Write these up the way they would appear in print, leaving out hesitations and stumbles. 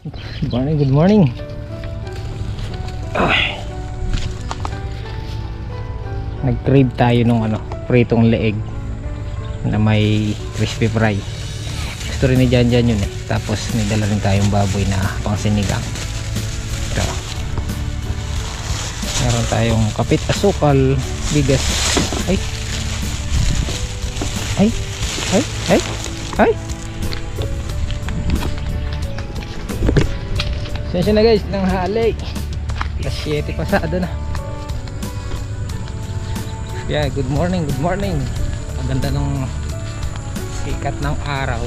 Good morning, good morning. Nag-crave tayo nung pritong leeg na may crispy fry. Gusto rin ni Jan yun eh. Tapos may dala rin tayong baboy na pang sinigang. Ito. Meron tayong kapit, asukal, bigas. Ay. Ay. Ay. Ay. Ay. Sensya na guys, nang hali. Alas 7 pasado na. Yeah, good morning, good morning. Ang ganda ng sikat ng araw.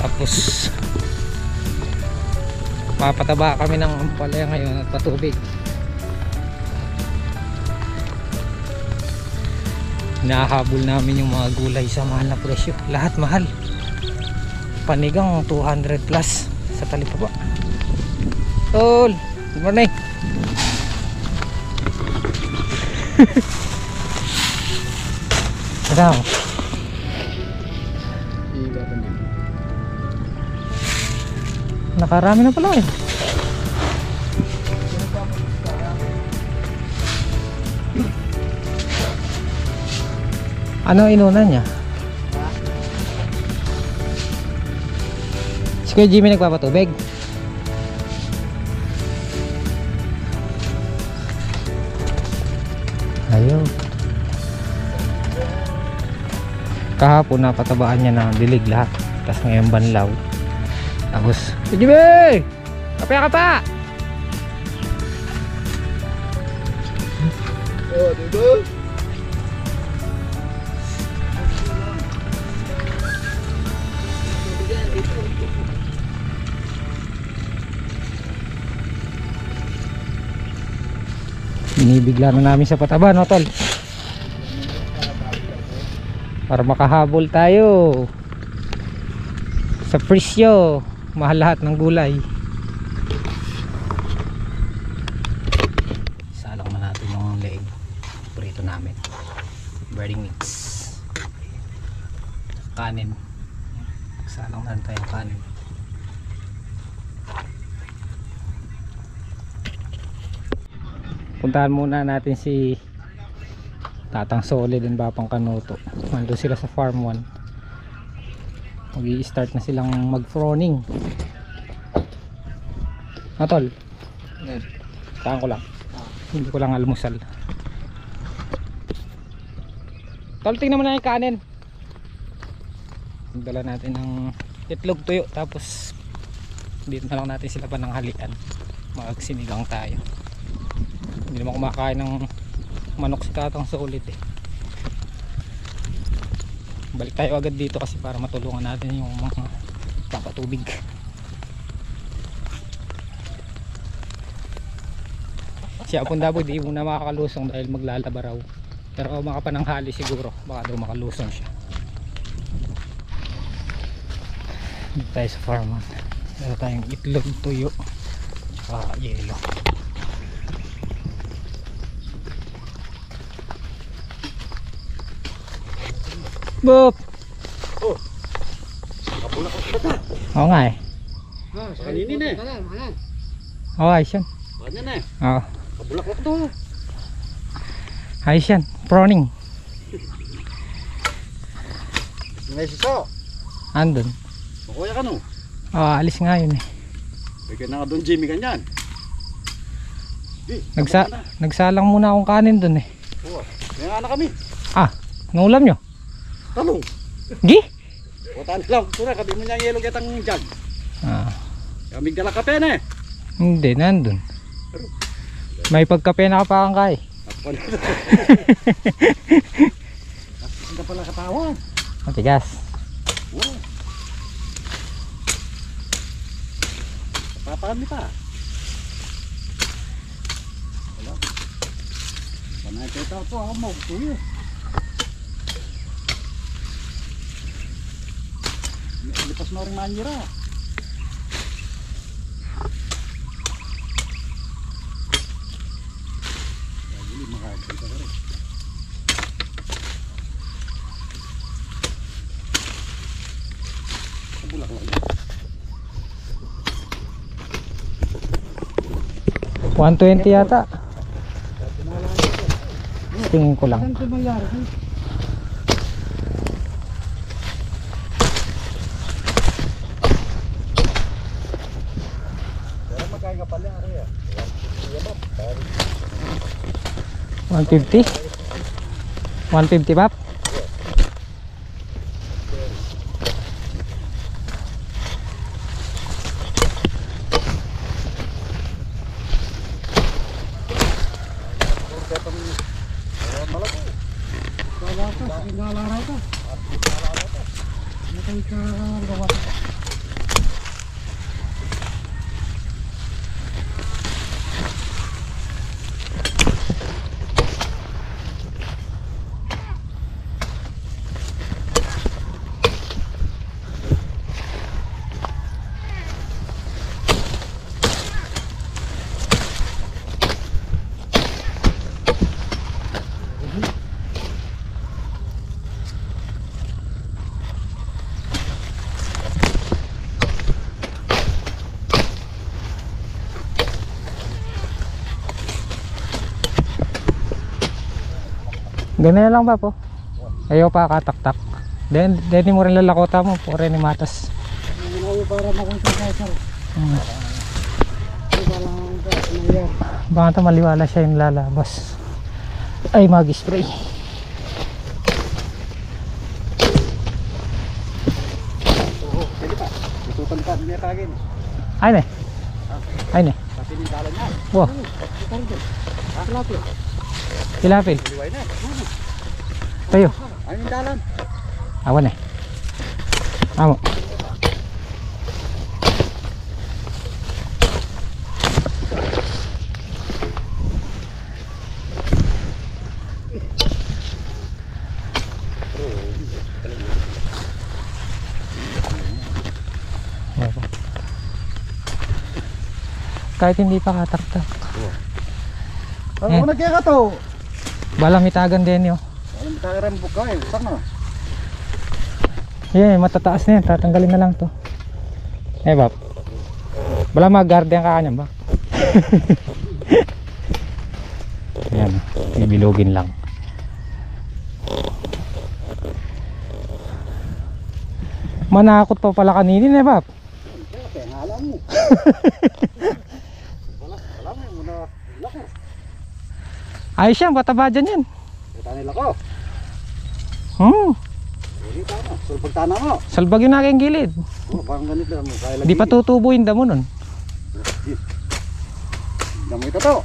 Tapos papataba kami ng ampalaya ngayon at patubig. Nahabol namin yung mga gulay sa mahal na presyo. Lahat mahal. Panigang 200 plus sa talipapa. Tol, good morning. Daw. Nakarami na pala eh. Ano inuna niya? Si Kuya Jimmy nagpapatubig. Ayaw. Kahapon napatabaan niya ng dilig lahat. Tapos ngayon banlaw. Tapos Jimmy! Kape ka pa! Oh, diba? Binibigla na namin sa pataba, no tol? Para makahabol tayo sa presyo. Mahal lahat ng gulay. Salang na natin yung leeg. Prito namin. Breading mix. Kanin. Salang na tayo kanin. Puntahan muna natin si Tatang Solid and Bapang Kanuto. Nandun sila sa farm 1. Mag-i-start na silang mag-froning. Tol, saan ko lang? Hindi ko lang almusal. Tol, tingnan mo na yung kanin. Dala natin ng itlog tuyo. Tapos dito na lang natin sila pananghalian. Magsinigang tayo. Hindi naman kumakain ng manok si Tatang Solid eh. Balik tayo agad dito kasi para matulungan natin yung mga papatubig. Si Apon Dabo di muna makakalusong dahil maglalaba raw. Pero kung makapananghali siguro baka daw makalusong siya. Dito tayo sa farm. Meron tayong itlog, tuyo, tsaka yelo. Boop! Oh! Kapulak ko kita. Oo nga eh. Kaninin eh. Oo, ayos yan. Ganyan eh. Oo. Kapulak ko ito. Ayos yan. Prawning. Ngay siso. Andun. Makuya ka no. Oo, alis nga yun eh. Bigyan na nga doon Jimmy ganyan. Nagsalang muna akong kanin dun eh. Oo. Kaya nga na kami. Ah, nulam nyo? Talong. Gi? Puta na lang. Pura kabi mo niya ang yelo kitang jug. Ah, Kamig dala kape na eh. hindi, nandun. May pagkape na ka pa kang kay. Ako na. Hindi pala katawan. Matigas. Oo. Papaan pa. Wala. Panay kita ito ako mo. Tuyo. Lipas na rin manjira. Lagi makakita ka rin. Kabulak lang. 120 yata. Tingin ko lang. Saan ito mangyari? Pero magkaya nga pala ako yan. 150? 150 pap? Nalaray ka. Matay ka gawa. Ganyan lang ba po? Ayaw pa kataktak. Then mo rin lalakota mo. Pure ni matas. Hindi para makunta ka sir. Baka ito maliwala siya yung lalabas. Ay mag-spray. Pwede pa. Itutan pa niya kagin. Ay ne. Ay ne. Pati yung dalan niya. Wow. Tilapia. Tilapil. Liway na. Tayo. Ayun yung dalan. Awan eh. Amo. Kahit hindi pa kataktak. Ano kaya ka to? Balang mitagan din yun. Alam mo tayo rin buka eh. Saan na? Yeah, matataas na yan. Tatanggalin na lang to. Eh bab. Bala mag-guardian ka kanyang ba? Ayan. Bibilugin lang. Manakot pa pala kaninin eh bab. Kaya nga alam mo. Alam mo muna. Laki. Ayos yan. Pataba dyan yan. Kita nila ko. Hindi tama. Sulpag tana mo. Salbag yun aking gilid. Oh, parang ganito lang. Kaya lagi. Di pa tutubo yung damo nun. Damo ito to.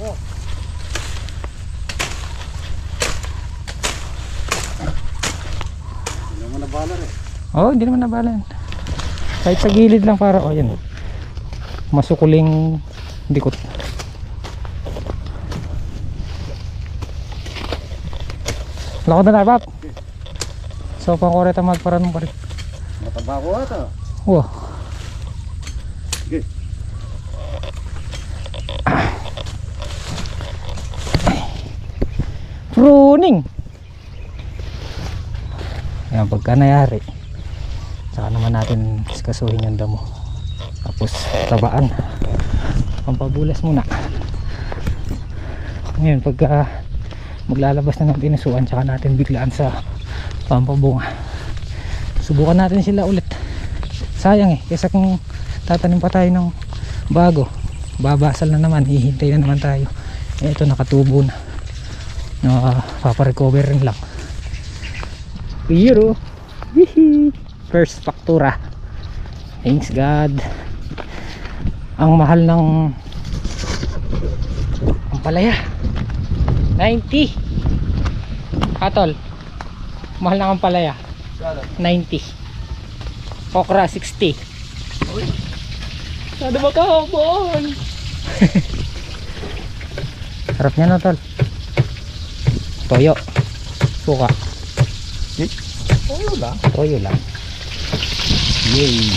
Oh. Hindi mo nabalar eh. Oh, hindi naman nabalan. Kahit sa gilid lang para oh yan. Masukuling dikot. Lakot na tayo, Pap. So, pangkoreta magparanong pa rin. Mataba ko ito. Wow. Sige. Pruning. Ayan, pagka nayari, saka naman natin iskasuhin yung damo. Tapos, tabaan. Pampabulas muna. Ngayon, pagka maglalabas na ng pinasuan, saka natin biglaan sa pampabunga. Subukan natin sila ulit. Sayang eh, kaysa kung tatanim pa tayo ng bago, babasal na naman, hihintay na naman tayo. Eh, ito nakatubo na. Paparecover rin lang. Pero first faktura, thanks God. Ang mahal ng ampalaya 90 katol, mahal ng ampalaya 90, okra 60. Sada ba kahapon? Sarap niya no tol. Toyo, suka. Toyo lang. Yay.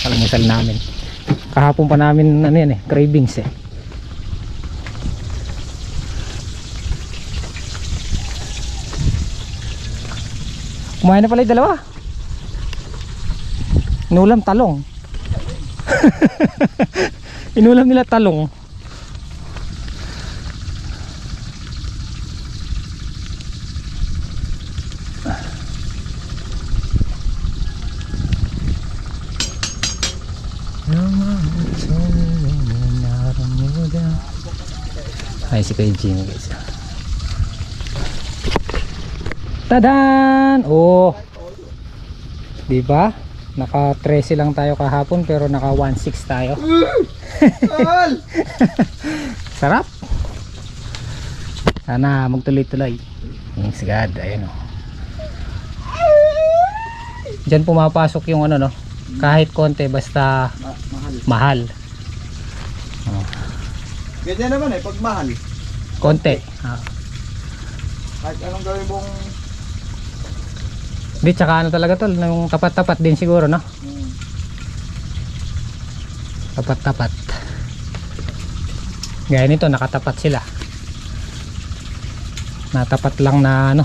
Almusal namin. Kahapon pa namin ano yan eh, cravings eh. Kumain na pala yung dalawa. Inulam talong. Inulam nila talong. Ay, si Kuya Jimmy guys. Tadan! Oh! Diba? Naka 13 lang tayo kahapon pero naka 1.6 tayo. Sarap! Sana magtuloy-tuloy. Thanks God. Ayun o. Diyan pumapasok yung ano no. Kahit konti basta mahal. Oh. Ganyan naman pag mahal. Konti. Kahit anong gawin mong... Di tsaka ano talaga tol. Yung tapat-tapat din siguro no. Tapat-tapat. Gaya nito nakatapat sila. Natapat lang na ano.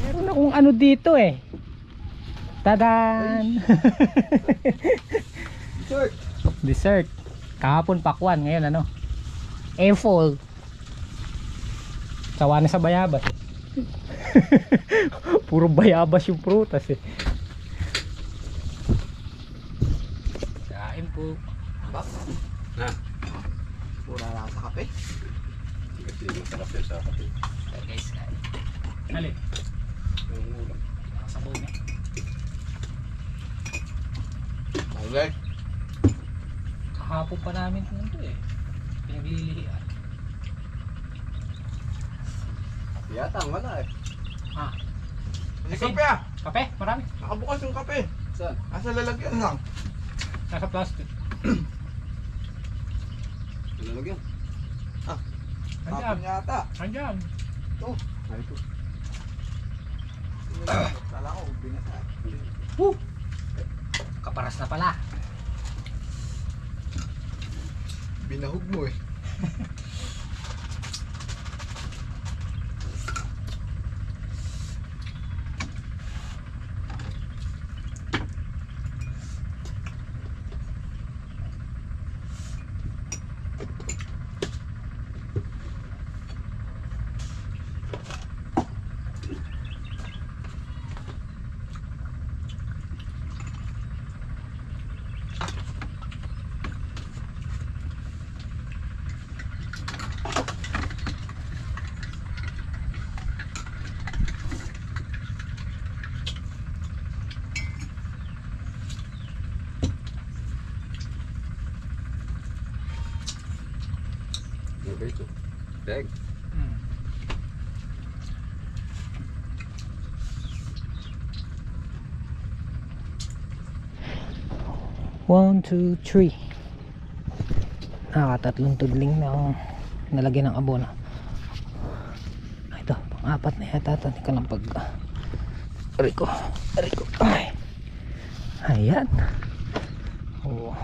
Meron akong ano dito Tadan! Dessert! Dessert. Kahapon pakwan, ngayon ano? Airfall. Sawa na sa bayabas. Puro bayabas yung prutas Kain po. Bak? Na? Pura lang sa kape? Kasi masarap yan sa kape. Okay guys, kain. Halip. Yung ulam. Nakasabaw niya. Okay. Kahapon pa namin ito pinaglilihian. Yata, wala May Kasi- kape Kape? Marami. Nakabukas yung kape. Saan? Asa lalagyan lang. Nasa plastic. Lalagyan? Andiyan. Tapon yata. Andiyan. Ito. Ito. Kala ko, binasa. Kaparas na pala. Binahog mo Ito. Tag. One, two, three. Nakatatlong tudling na ang nalagyan ng abono. Ito, pang-apat na yata ito. Hindi ko lang pag Rico. Ay. Ayan. Oh.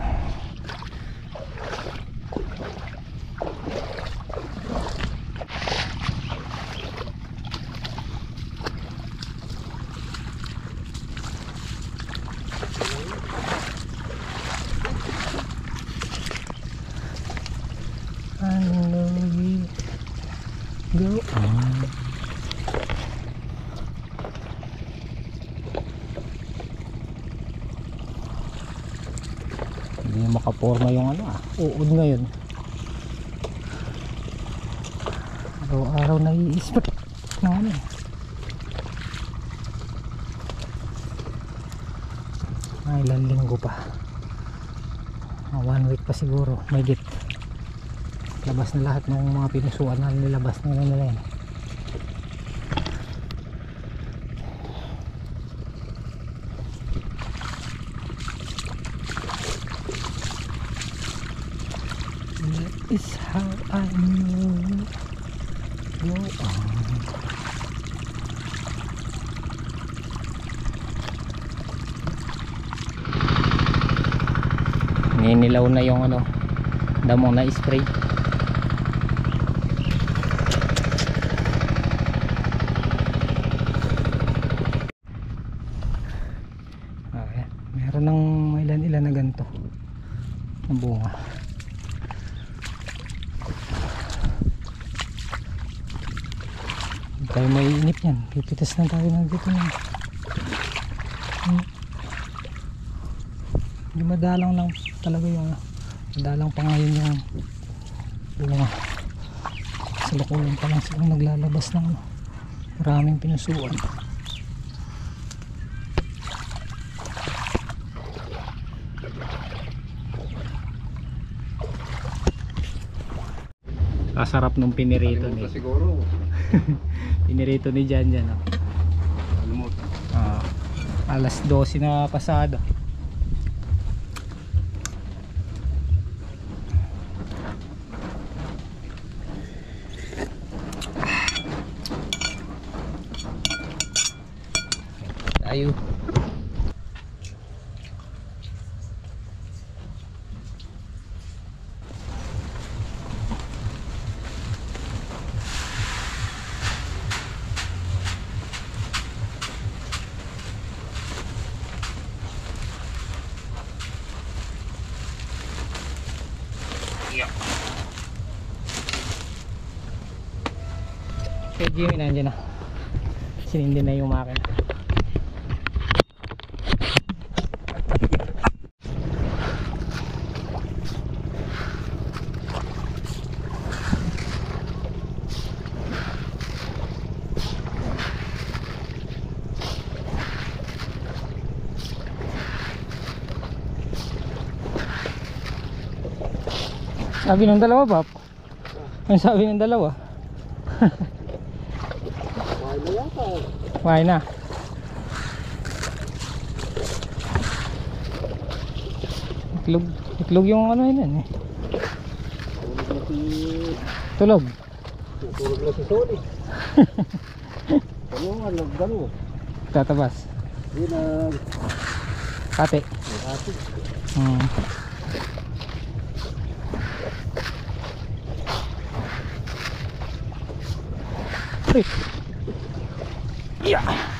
I know you go on. Hindi makaporma yung ano uod ngayon. Araw-araw nai-spot ng ano ilang linggo pa. 1 week pa siguro may git. Labas na lahat ng mga pinusuan na nilabas na nila yan. That is how I know. Go on. Ninilaw na yung ano damo na spray. Meron ng ilan-ilan na ganito ng bunga. Hindi tayo maiinip yan, pipitas na tayo na dito na. Yung madalang lang talaga yung madalang pa ngayon yung mga salukuyan pa lang silang naglalabas ng maraming pinusuan. Kasarap nung pinirito ni siguro. pinirito ni Jan Jan, oh. Kalimutan. Alas 12 na pasado. Tayo. Kaya Jimmy nandiyan na. Sinindi na yung makina. Sabi ng dalawa, Pap. Ang sabi ng dalawa. Mahal na yata. Why na? Itlog yung ano yun eh. Tulog. Tulog na si Sony. Ano nga, nagdano. Tatabas. Yun ang Kate. ati. Yeah.